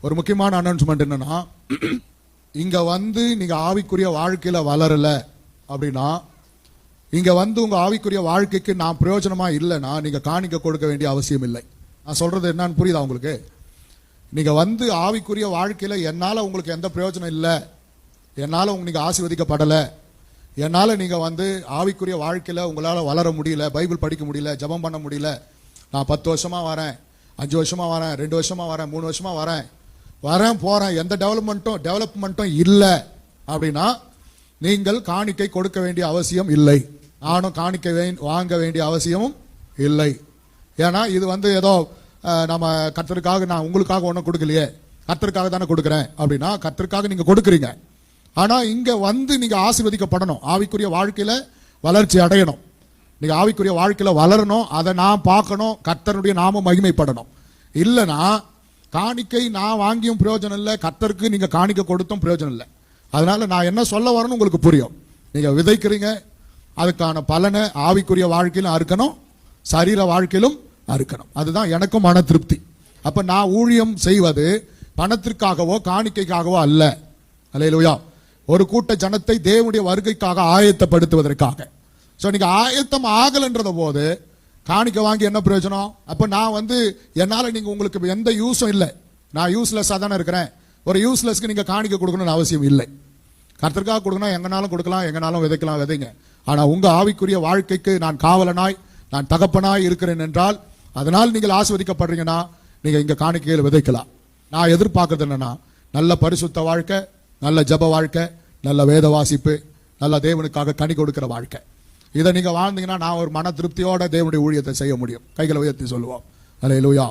ஒரு முக்கியமான அனௌன்ஸ்மெண்ட் என்னன்னா, இங்க வந்து நீங்க ஆவிக்குரிய வாழ்க்கையில வளரல அப்படின்னா, இங்க வந்து உங்க ஆவிக்குரிய வாழ்க்கைக்கு நான் பிரயோஜனமா இல்லைன்னா நீங்க காணிக்க கொடுக்க வேண்டிய அவசியம் இல்லை. நான் சொல்றது என்னன்னு புரியுதா உங்களுக்கு? நீங்க வந்து ஆவிக்குரிய வாழ்க்கையில என்னால உங்களுக்கு எந்த பிரயோஜனம் இல்லை, என்னால நீங்க ஆசீர்வதிக்கப்படலை, என்னால நீங்க வந்து ஆவிக்குரிய வாழ்க்கையில உங்களால வளர முடியல, பைபிள் படிக்க முடியல, ஜெபம் பண்ண முடியல, நான் 10 வருஷமா வரேன், 5 வருஷமா வரேன், 2 வருஷமா வரேன், 3 வருஷமா வரேன் போறேன், எந்த டெவலப்மெண்ட்டும் இல்லை அப்படின்னா நீங்கள் காணிக்கை கொடுக்க வேண்டிய அவசியம் இல்லை. நானும் காணிக்கை வாங்க வேண்டிய அவசியமும் இல்லை. ஏன்னா இது வந்து ஏதோ நம்ம கர்த்தருக்காக, நான் உங்களுக்காக ஒன்றும் கொடுக்கலையே, கர்த்தருக்காக தானே கொடுக்குறேன் அப்படின்னா கர்த்தருக்காக நீங்க கொடுக்குறீங்க. ஆனா இங்க வந்து நீங்க ஆசீர்வதிக்கப்படணும், ஆவிக்குரிய வாழ்க்கையில வளர்ச்சி அடையணும், நீங்க ஆவிக்குரிய வாழ்க்கையில வளரணும், அதை நான் பார்க்கணும், கர்த்தருடைய நாமம் மகிமைப்படணும். இல்லைன்னா காணிக்கை நான் வாங்கியும் பிரயோஜனம் இல்லை, கர்த்தருக்கு நீங்க காணிக்கை கொடுத்தும் பிரயோஜனம் இல்லை. அதனால நான் என்ன சொல்ல வரேன்னு உங்களுக்கு புரியும். நீங்க விதைக்கிறீங்க, அதுக்கான பலனை ஆவிக்குரிய வாழ்க்கையிலும் அறுக்கணும், சரீர வாழ்க்கையிலும் அறுக்கணும். அதுதான் எனக்கும் மன திருப்தி. அப்ப நான் ஊழியம் செய்வது பணத்திற்காகவோ காணிக்கைக்காகவோ அல்ல. அல்லேலூயா. ஒரு கூட்ட ஜனத்தை தேவனுடைய வருகைக்காக ஆயத்தப்படுத்துவதற்காக. ஸோ நீங்க ஆயத்தம் ஆகலன்றத போது காணிக்க வாங்கி என்ன பிரயோஜனம்? அப்ப நான் வந்து என்னால நீங்க உங்களுக்கு எந்த யூஸும் இல்லை, நான் யூஸ்லெஸ்ஸா தானே இருக்கிறேன். ஒரு யூஸ்லெஸ்க்கு நீங்க காணிக்க கொடுக்கணும்னு அவசியம் இல்லை. கர்த்தருக்காக கொடுக்கணும், எங்கனாலும் கொடுக்கலாம், எங்கனாலும் விதைக்கலாம், விதைங்க. ஆனா உங்க ஆவிக்குரிய வாழ்க்கைக்கு நான் காவலனாய், நான் தகப்பனாய் இருக்கிறேன் என்றால், அதனால் நீங்கள் ஆசீர்வதிக்கப்படுறீங்கன்னா நீங்க இங்க காணிக்கையில் விதைக்கலாம். நான் எதிர்பார்க்கறது என்னன்னா, நல்ல பரிசுத்த வாழ்க்கை, நல்ல ஜப வாழ்க்கை, நல்ல வேத வாசிப்பு, நல்ல தேவனுக்காக கனி கொடுக்கிற வாழ்க்கை. இதை நீங்க வாழ்ந்தீங்கன்னா நான் ஒரு மன திருப்தியோட தேவனுடைய ஊழியத்தை செய்ய முடியும். கைகளை உயர்த்தி சொல்லுவோம். அல்லேலூயா.